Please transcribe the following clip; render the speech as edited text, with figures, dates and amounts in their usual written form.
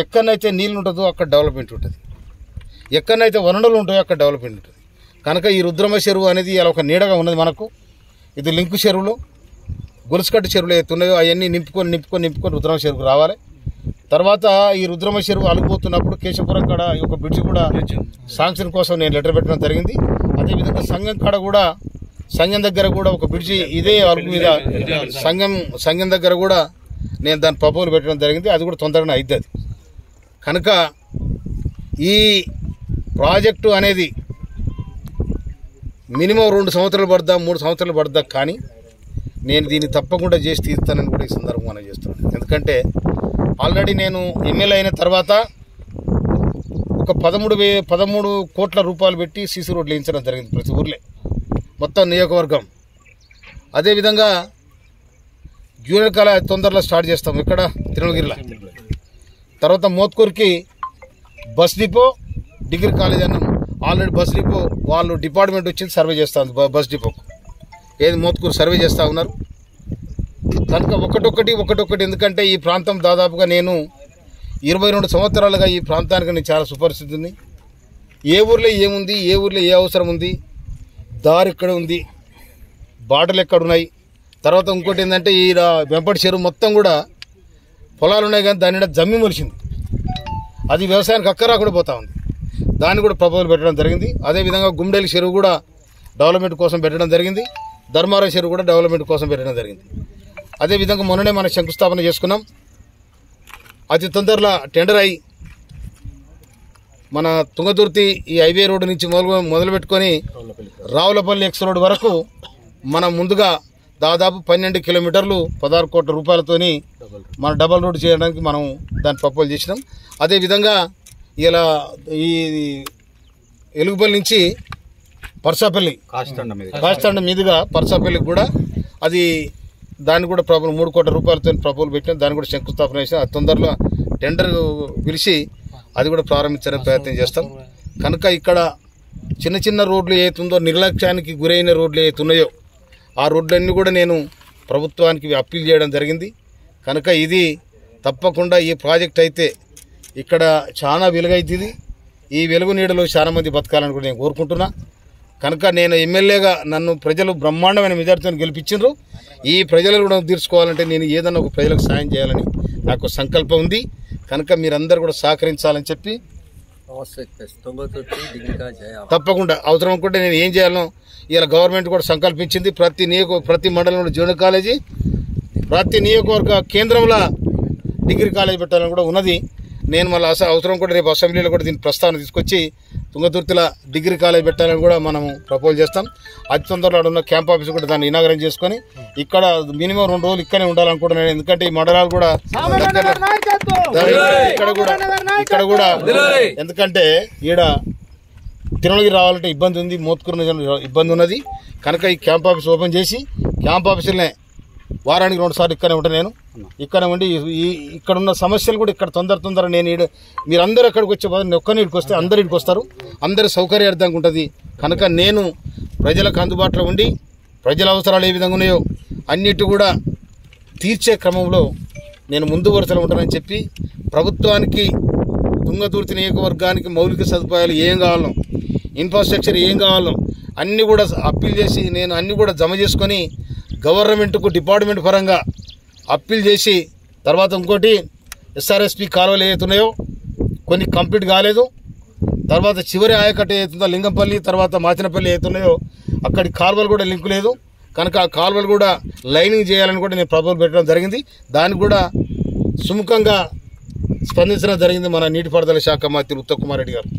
ఎక్కడనైతే నీళ్ళు ఉంటుందో అక్కడ డెవలప్మెంట్ ఉంటుంది, ఎక్కడనైతే వనరులు ఉంటాయో అక్కడ డెవలప్మెంట్ ఉంటుంది. కనుక ఈ రుద్రమ చెరువు అనేది ఇలా ఒక నీడగా ఉన్నది మనకు. ఇది లింకు చెరువులు, గొలుసుకట్టు చెరువులు ఎత్తున్నాయో అవన్నీ నింపుకొని రుద్రమ చెరువుకు రావాలి. తర్వాత ఈ రుద్రమ చెరువు అలుగుపోతున్నప్పుడు కేశపురం కాడ ఒక బ్రిడ్జి కూడా శాంక్షన్ కోసం నేను లెటర్ పెట్టడం జరిగింది. అదేవిధంగా సంఘం దగ్గర కూడా ఒక బ్రిడ్జి ఇదే అలుగు మీద సంఘం దగ్గర కూడా నేను దాని ప్రపోజల్ పెట్టడం జరిగింది. అది కూడా తొందరగా అవుతుంది. కనుక ఈ ప్రాజెక్టు అనేది మినిమం 2 సంవత్సరాలు పడదా 3 సంవత్సరాలు పడదా, కానీ నేను దీన్ని తప్పకుండా చేసి తీరుతానని కూడా ఈ సందర్భం మనం చేస్తున్నాను. ఎందుకంటే ఆల్రెడీ నేను ఎమ్మెల్యే అయిన తర్వాత ఒక 13 కోట్ల రూపాయలు పెట్టి సీసీ రోడ్లు వేయించడం జరిగింది ప్రతి ఊర్లే, మొత్తం నియోజకవర్గం. అదేవిధంగా జూనియర్ కాలేజ్ తొందరలో స్టార్ట్ చేస్తాం ఇక్కడ తిరుమలగిరిలో. తర్వాత మోత్కూర్కి బస్ డిపో, డిగ్రీ కాలేజ్ అన్నాం. ఆల్రెడీ బస్ డిపో వాళ్ళు డిపార్ట్మెంట్ వచ్చింది సర్వే చేస్తా ఉంది. బస్ డిపోకు ఏది మోత్కూరు సర్వే చేస్తూ ఉన్నారు. కనుక ఒకటొకటి ఎందుకంటే ఈ ప్రాంతం దాదాపుగా నేను 22 సంవత్సరాలుగా ఈ ప్రాంతానికి నేను చాలా సుపరిస్థితిని. ఏ ఊర్లో ఏముంది, ఏ ఊర్లో ఏ అవసరం ఉంది, దారి ఎక్కడ ఉంది, బాటలు ఎక్కడున్నాయి. తర్వాత ఇంకోటి ఏంటంటే ఈ వెంపటి చెరువు మొత్తం కూడా పొలాలు ఉన్నాయి, కానీ దాని జమ్మి మొలిచింది. అది వ్యవసాయానికి అక్కరా కూడా పోతా ఉంది. దాన్ని కూడా ప్రపోజల్ పెట్టడం జరిగింది. అదేవిధంగా గుండెలి చెరువు కూడా డెవలప్మెంట్ కోసం పెట్టడం జరిగింది. ధర్మారం చెరువు కూడా డెవలప్మెంట్ కోసం పెట్టడం జరిగింది. అదేవిధంగా మొన్ననే మనం శంకుస్థాపన చేసుకున్నాం. అతి తొందరలో టెండర్ అయ్యి మన తుంగతుర్తి ఈ హైవే రోడ్డు నుంచి మొదలు పెట్టుకొని రావులపల్లి ఎక్స్ రోడ్ వరకు మనం ముందుగా దాదాపు 12 కిలోమీటర్లు 16 కోట్ల రూపాయలతోని మన డబల్ రోడ్ చేయడానికి మనం దాన్ని ప్రపోజల్ చేసినాం. అదేవిధంగా ఇలా ఈ ఎలుగుపల్లి నుంచి పర్సాపల్లి కాస్తండ మీదుగా పర్సాపల్లికి కూడా అది దాన్ని కూడా 3 కోట్ల రూపాయలతో ప్రపోజల్ పెట్టినాం. దాన్ని కూడా శంకుస్థాపన చేసినాం. అది తొందరలో టెండర్ పిలిచి అది కూడా ప్రారంభించడానికి ప్రయత్నం చేస్తాం. కనుక ఇక్కడ చిన్న రోడ్లు ఏతుందో, నిర్లక్ష్యానికి గురైన రోడ్లు ఏతున్నాయో ఆ రోడ్లన్నీ కూడా నేను ప్రభుత్వానికి అప్పీల్ చేయడం జరిగింది. కనుక ఇది తప్పకుండా ఈ ప్రాజెక్ట్ అయితే ఇక్కడ చాలా వెలుగైతుంది. ఈ వెలుగు నీడలో చాలా మంది బతకాలని కూడా నేను కోరుకుంటున్నా. కనుక నేను ఎమ్మెల్యేగా నన్ను ప్రజలు బ్రహ్మాండమైన మెజార్టీతో గెలిపించారు. ఈ ప్రజలను కూడా తీర్చుకోవాలంటే నేను ఏదన్నా ఒక ప్రజలకు సాయం చేయాలని నాకు సంకల్పం ఉంది. కనుక మీరందరూ కూడా సహకరించాలని చెప్పి తప్పకుండా అవసరం అనుకుంటే నేను ఏం చేయాలో ఇలా గవర్నమెంట్ కూడా సంకల్పించింది. ప్రతి మండలంలో జూనియర్ కాలేజీ, ప్రతి నియోజకవర్గ కేంద్రంలో డిగ్రీ కాలేజీ పెట్టాలని కూడా ఉన్నది. నేను మళ్ళీ అవసరం కూడా రేపు అసెంబ్లీలో కూడా దీని ప్రస్తావన తీసుకొచ్చి తుంగతుర్తిలో డిగ్రీ కాలేజ్ పెట్టాలని కూడా మనం ప్రపోజ్ చేస్తాం. అతి తొందరలో ఉన్న క్యాంప్ ఆఫీస్ కూడా దాన్ని ఇనాగరేట్ చేసుకొని ఇక్కడ మినిమం 2 రోజులు ఇక్కడనే ఉండాలనుకుంటున్నాను. ఎందుకంటే ఈ మండలాలు కూడా ఇక్కడ కూడా ఎందుకంటే ఈడ తిరుమలగిరి రావాలంటే ఇబ్బంది ఉంది, మోత్కూరు ఇబ్బంది ఉన్నది. కనుక ఈ క్యాంప్ ఆఫీస్ ఓపెన్ చేసి క్యాంప్ ఆఫీసులనే వారానికి 2 సార్లు ఇక్కడనే ఉంటాను. నేను ఇక్కడ ఉండి ఇక్కడ ఉన్న సమస్యలు కూడా ఇక్కడ తొందర నేను మీరందరూ ఎక్కడికి వచ్చే బదులు ఒక్కరిని ఇక్కడికి వస్తే అందరు ఇక్కడికి వస్తారు, అందరి సౌకర్యార్థంగా ఉంటుంది. కనుక నేను ప్రజలకు అందుబాటులో ఉండి ప్రజల అవసరాలు ఏ విధంగా ఉన్నాయో అన్నిటి కూడా తీర్చే క్రమంలో నేను ముందు వరుసలో ఉంటానని చెప్పి ప్రభుత్వానికి తుంగతుర్తి నియోజకవర్గానికి మౌలిక సదుపాయాలు ఏం కావాలో, ఇన్ఫ్రాస్ట్రక్చర్ ఏం కావాలో అన్నీ కూడా అప్పీల్ చేసి నేను అన్నీ కూడా జమ చేసుకొని గవర్నమెంట్కు డిపార్ట్మెంట్ పరంగా అప్పీల్ చేసి తర్వాత ఇంకోటి ఎస్ఆర్ఎస్పి కాలువలు ఏవైతున్నాయో కొన్ని కంప్లీట్ కాలేదు. తర్వాత చివరి ఆయకట్ట ఏతుందో లింగంపల్లి తర్వాత మాచినపల్లి ఏతున్నాయో అక్కడి కాలువలు కూడా లింకు లేదు. కనుక ఆ కాలువలు కూడా లైనింగ్ చేయాలని కూడా నేను ప్రపోజల్ పెట్టడం జరిగింది. దానికి కూడా సుముఖంగా స్పందించడం జరిగింది మన నీటిపారుదల శాఖ మంత్రి ఉత్తమ్ కుమార్ రెడ్డి గారు.